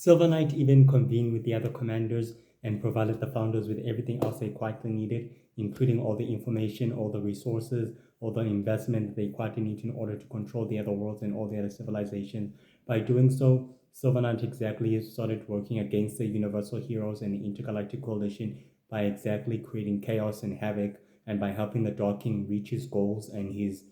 Silver Knight even convened with the other commanders and provided the founders with everything else they quietly needed, including all the information, all the resources, all the investment that they quietly need in order to control the other worlds and all the other civilizations. By doing so, Silver Knight exactly started working against the Universal Heroes and the Intergalactic Coalition by exactly creating chaos and havoc, and by helping the Dark King reach his goals and his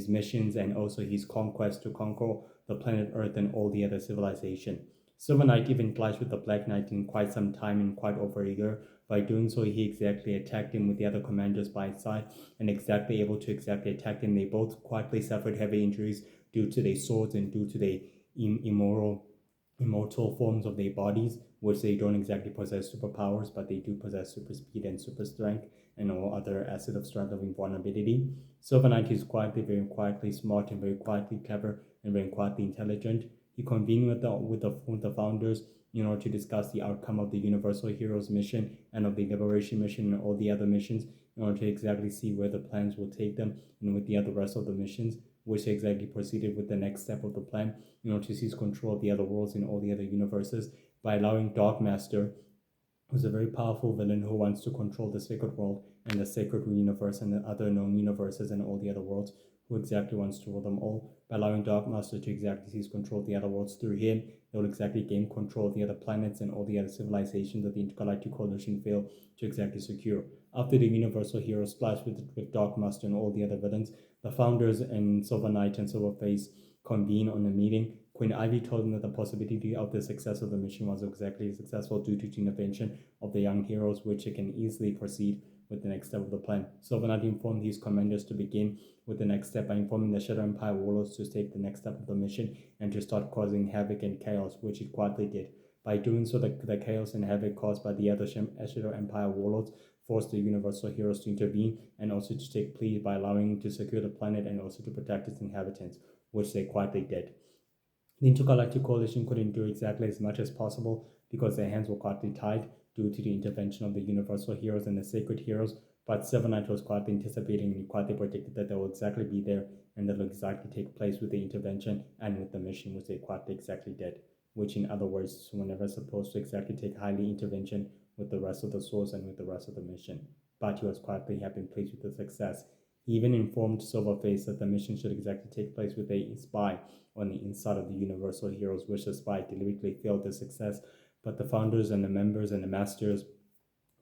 missions, and also his conquest to conquer the planet Earth and all the other civilization. Silver Knight even clashed with the Black Knight in quite some time, in quite over a year. By doing so, he exactly attacked him with the other commanders by his side, and exactly able to exactly attack him. They both quietly suffered heavy injuries due to their swords and due to their immortal forms of their bodies, which they don't exactly possess superpowers, but they do possess super speed and super strength and all other assets of strength of invulnerability. Silver Knight is quietly, very quietly smart and very quietly clever and very quietly intelligent. He convened with the founders in order to discuss the outcome of the Universal Heroes mission and of the Liberation mission and all the other missions in order to exactly see where the plans will take them and with the other rest of the missions, which exactly proceeded with the next step of the plan in order to seize control of the other worlds and all the other universes by allowing Dark Master, who's a very powerful villain who wants to control the sacred world and the sacred universe and the other known universes and all the other worlds, who exactly wants to rule them all. By allowing Dark Master to exactly seize control of the other worlds through him, they will exactly gain control of the other planets and all the other civilizations that the Intergalactic Coalition failed to exactly secure. After the Universal Hero splashed with Dark Master and all the other villains, the founders and Silver Knight and Silverface convene on a meeting. Queen Ivy told them that the possibility of the success of the mission was exactly successful due to the intervention of the young heroes, which it can easily proceed with the next step of the plan. Silver Knight informed his commanders to begin with the next step by informing the Shadow Empire warlords to take the next step of the mission and to start causing havoc and chaos, which it quietly did. By doing so, the chaos and havoc caused by the other Shadow Empire warlords forced the Universal Heroes to intervene and also to take plea by allowing to secure the planet and also to protect its inhabitants, which they quietly did. The Intergalactic Coalition couldn't do exactly as much as possible because their hands were quietly tied due to the intervention of the Universal Heroes and the Sacred Heroes, but Seven Knight was quietly anticipating and quietly predicted that they will exactly be there and that will exactly take place with the intervention and with the mission, which they quietly exactly did, which in other words were never supposed to exactly take highly intervention with the rest of the source and with the rest of the mission. But he was quietly happy and pleased with the success. He even informed Silverface that the mission should exactly take place with a spy on the inside of the Universal Heroes, which the spy deliberately failed the success. But the founders and the members and the masters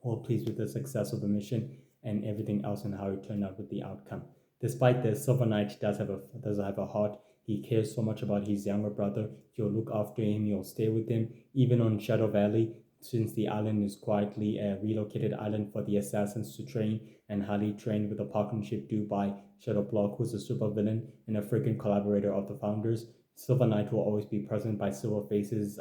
were pleased with the success of the mission and everything else and how it turned out with the outcome. Despite this, Silver Knight does have a heart. He cares so much about his younger brother. He'll look after him. He'll stay with him, even on Shadow Valley, since the island is quietly a relocated island for the assassins to train and highly trained with a partnership due by Shadow Block, who's a supervillain and a freaking collaborator of the founders. Silver Knight will always be present by Silverface's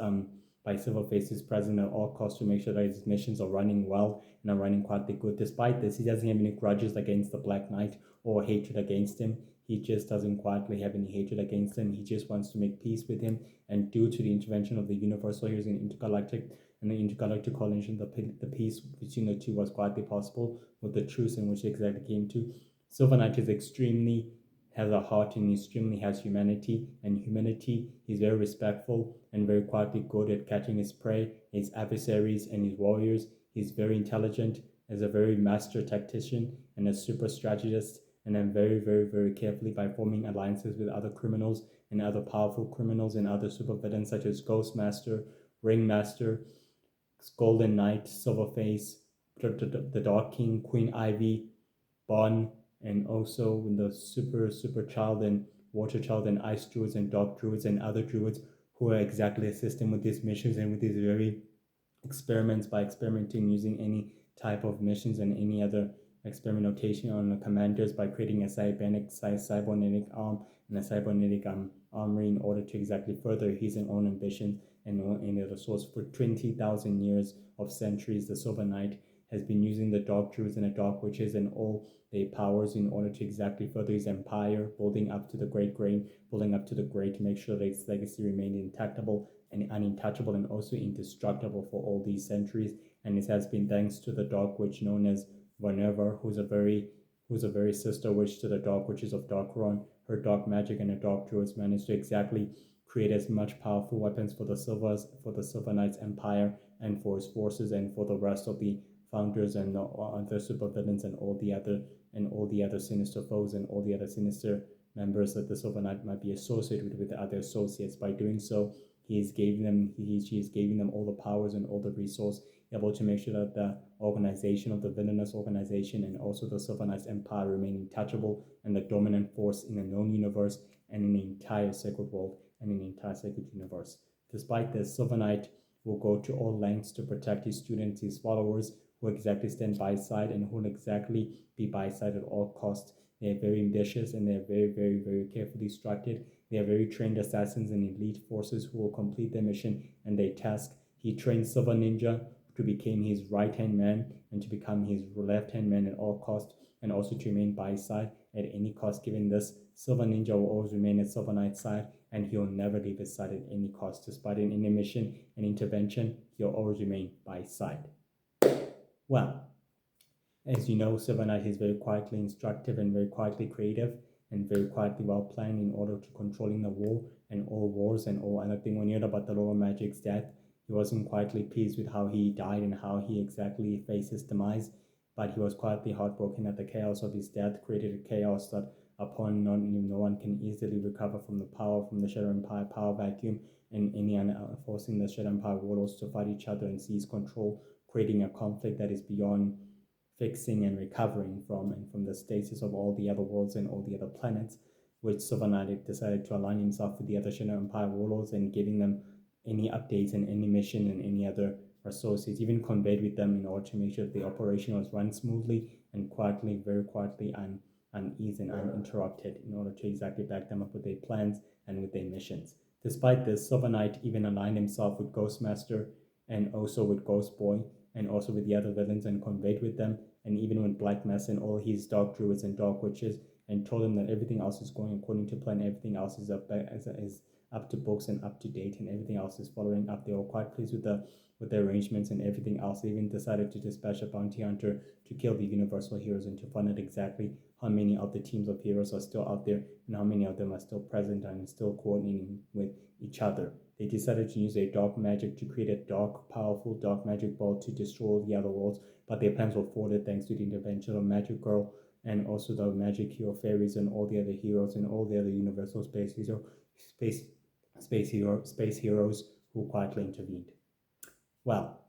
present at all costs to make sure that his missions are running well and are running quietly good. Despite this, he doesn't have any grudges against the Black Knight or hatred against him. He just doesn't quietly have any hatred against him. He just wants to make peace with him. And due to the intervention of the Universal Heroes in the Intergalactic Coalition, the peace between the two was quietly possible with the truce in which they exactly came to. Silver Knight is extremely has a heart and extremely has humanity and humility. He's very respectful and very quietly good at catching his prey, his adversaries, and his warriors. He's very intelligent, as a very master tactician and a super strategist, and then very, very, very carefully by forming alliances with other criminals and other powerful criminals and other super villains such as Ghostmaster, Ringmaster, Golden Knight, Silverface, the Dark King, Queen Ivy, Bon, and also the super child and water child and ice druids and dark druids and other druids who are exactly assisting with these missions and with these very experiments by experimenting using any type of missions and any other experimentation on the commanders by creating a cybernetic arm and a cybernetic armory in order to exactly further his own ambitions and any other source. For 20,000 years of centuries, the Silver Knight has been using the dark druids and the dark witches and all their powers in order to exactly further his empire, building up to the great grain, building up to the great to make sure that its legacy remained intactable and untouchable and also indestructible for all these centuries. And it has been thanks to the dark witch known as Vanerva, who's a very sister witch to the dark witches of Darkron. Her dark magic and her dark druids managed to exactly create as much powerful weapons for the Silver Knights Empire and for his forces and for the rest of the founders and the other supervillains and all the other sinister foes and all the other sinister members that the Silver Knight might be associated with other associates. By doing so, she is giving them all the powers and all the resource, able to make sure that the organization of the villainous organization and also the Silver Knights Empire remain untouchable and the dominant force in the known universe and in the entire sacred world and in the entire sacred universe. Despite this, Silver Knight will go to all lengths to protect his students, his followers, who exactly stand by his side and who will exactly be by his side at all costs. They are very ambitious and they are very, very, very carefully structured. They are very trained assassins and elite forces who will complete their mission and their task. He trained Silver Ninja to become his right-hand man and to become his left-hand man at all costs, and also to remain by his side at any cost. Given this, Silver Ninja will always remain at Silver Knight's side, and he will never leave his side at any cost. Despite an enemy mission and intervention, he'll always remain by his side. Well, as you know, Silver Knight is very quietly instructive and very quietly creative and very quietly well planned in order to controlling the war and all wars and all other thing. When you heard about the Lord of Magic's death, he wasn't quietly pleased with how he died and how he exactly faced his demise, but he was quietly heartbroken at the chaos of his death, created a chaos that upon no one can easily recover from the power from the Shadow Empire power vacuum and any forcing the Shadow Empire warlords to fight each other and seize control, creating a conflict that is beyond fixing and recovering from, and from the stasis of all the other worlds and all the other planets, which Silver Knight decided to align himself with the other Shadow Empire warlords and giving them any updates and any mission and any other associates, even conveyed with them in order to make sure that the operation was run smoothly and quietly, very quietly and uneasy and uninterrupted, in order to exactly back them up with their plans and with their missions. Despite this, Silver Knight even aligned himself with Ghostmaster and also with Ghost Boy and also with the other villains and conveyed with them, and even with Black Mass and all his dark druids and dark witches, and told them that everything else is going according to plan, everything else is up to books and up to date, and everything else is following up. They were quite pleased with the arrangements and everything else. They even decided to dispatch a bounty hunter to kill the Universal Heroes and to find out exactly how many of the teams of heroes are still out there and how many of them are still present and still coordinating with each other. They decided to use their dark magic to create a powerful dark magic ball to destroy the other worlds, but their plans were thwarted thanks to the intervention of Magic Girl and also the Magic Hero Fairies and all the other heroes and all the other Universal space heroes who quietly intervened. Well,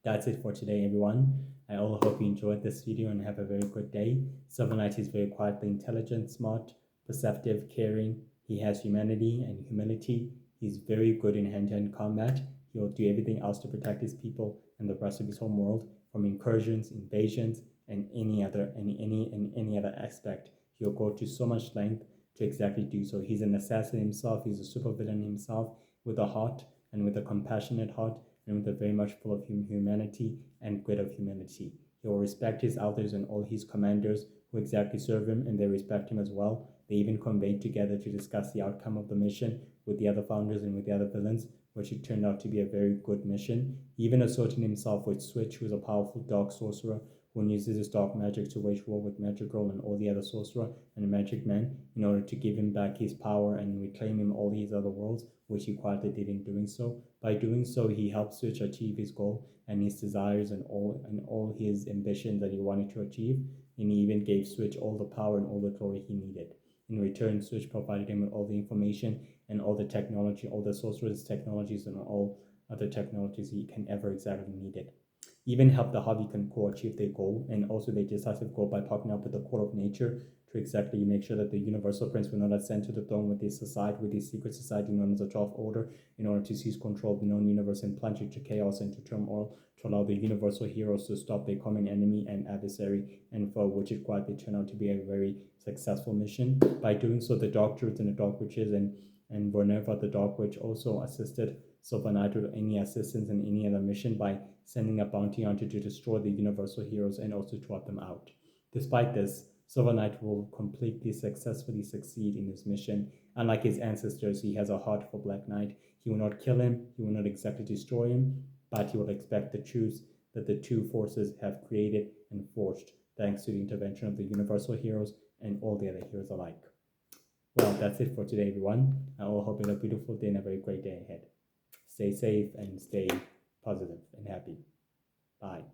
that's it for today, everyone. I all hope you enjoyed this video and have a very good day. Silver Knight is very quietly intelligent, smart, perceptive, caring. He has humanity and humility. He's very good in hand-to-hand combat. He'll do everything else to protect his people and the rest of his home world from incursions, invasions, and any other aspect. He'll go to so much length to exactly do so. He's an assassin himself. He's a supervillain himself with a heart and with a compassionate heart and with a very much full of humanity and grit of humility. He will respect his elders and all his commanders who exactly serve him, and they respect him as well. They even convened together to discuss the outcome of the mission with the other founders and with the other villains, which it turned out to be a very good mission. He even assorted himself with Switch, who is a powerful dark sorcerer who uses his dark magic to wage war with Magic Girl and all the other sorcerer and Magic Man in order to give him back his power and reclaim him all these other worlds, which he quietly did in doing so. By doing so, he helped Switch achieve his goal and his desires and all his ambitions that he wanted to achieve, and he even gave Switch all the power and all the glory he needed. In return, Switch provided him with all the information and all the technology, all the sorcerer's technologies and all other technologies he can ever exactly needed. Even helped the Harvikan Corps achieve their goal and also their decisive goal by partnering up with the Court of Nature to exactly make sure that the Universal Prince will not ascend to the throne with his secret society known as the 12th Order, in order to seize control of the known universe and plunge it to chaos and to turmoil, to allow the Universal Heroes to stop their common enemy and adversary, and for which it quietly turned out to be a very successful mission. By doing so, the Dark Druids and the Dark Witches and Vernerva the Dark Witch also assisted Silver Knight with any assistance in any other mission by sending a bounty hunter to destroy the Universal Heroes and also to wipe them out. Despite this, Silver Knight will completely successfully succeed in his mission. Unlike his ancestors, he has a heart for Black Knight. He will not kill him, he will not exactly destroy him, but he will expect the truth that the two forces have created and forged thanks to the intervention of the Universal Heroes and all the other heroes alike. Well, that's it for today, everyone. I all hope you have a beautiful day and a very great day ahead. Stay safe and stay positive and happy. Bye.